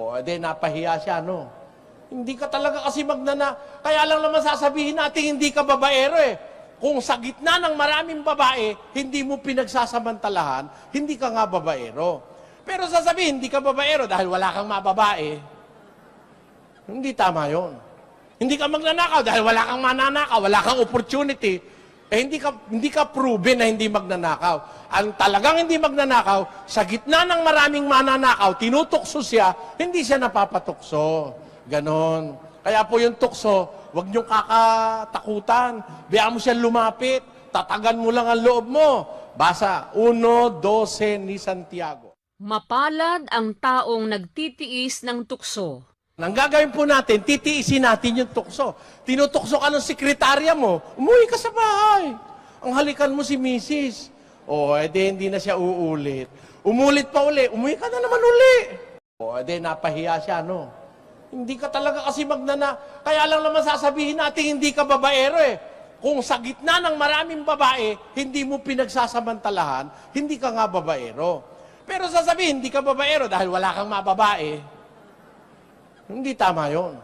O, edi napahiya siya, no? Hindi ka talaga kasi kaya lang naman sasabihin natin hindi ka babaero eh. Kung sa gitna ng maraming babae, hindi mo pinagsasamantalahan, hindi ka nga babaero. Pero sasabihin, hindi ka babaero dahil wala kang mababae. Hindi tama yon. Hindi ka magnanakaw dahil wala kang mananakaw, wala kang opportunity. Eh, hindi ka proven na hindi magnanakaw. Ang talagang hindi magnanakaw, sa gitna ng maraming mananakaw, tinutukso siya, hindi siya napapatukso. Ganon. Kaya po yung tukso, huwag niyong kakatakutan. Biyaan mo siya lumapit. Tatagan mo lang ang loob mo. Basa, 1:12 ni Santiago. Mapalad ang taong nagtitiis ng tukso. Nang gagawin po natin, titiisin natin yung tukso. Tinutukso ka ng sekretarya mo, umuwi ka sa bahay. Ang halikan mo si misis. O, edi hindi na siya uulit. Umulit pa uli, umuwi ka na naman uli. O, edi napahiya siya, no? Hindi ka talaga kasi kaya lang naman sasabihin natin hindi ka babaero eh. Kung sa gitna ng maraming babae, hindi mo pinagsasamantalahan, hindi ka nga babaero. Pero sasabihin, hindi ka babaero dahil wala kang mababae. Hindi tama yon.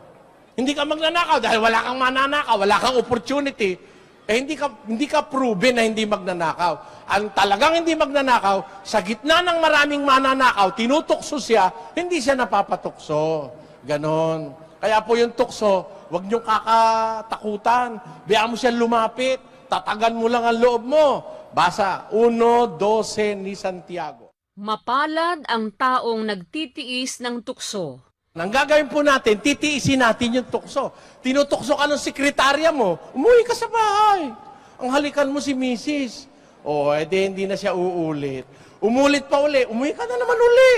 Hindi ka magnanakaw dahil wala kang mananakaw, wala kang opportunity. Eh, hindi ka proven na hindi magnanakaw. Ang talagang hindi magnanakaw, sa gitna ng maraming mananakaw, tinutukso siya, hindi siya napapatukso. Ganon. Kaya po yung tukso, huwag niyong kakatakutan. Biyaan mo siya lumapit. Tatagan mo lang ang loob mo. Basa, 1:12 ni Santiago. Mapalad ang taong nagtitiis ng tukso. Nang gagawin po natin, titiisin natin yung tukso. Tinutukso ka ng sekretarya mo, umuwi ka sa bahay. Ang halikan mo si misis. O, edi hindi na siya uulit. Umulit pa uli, umuwi ka na naman uli.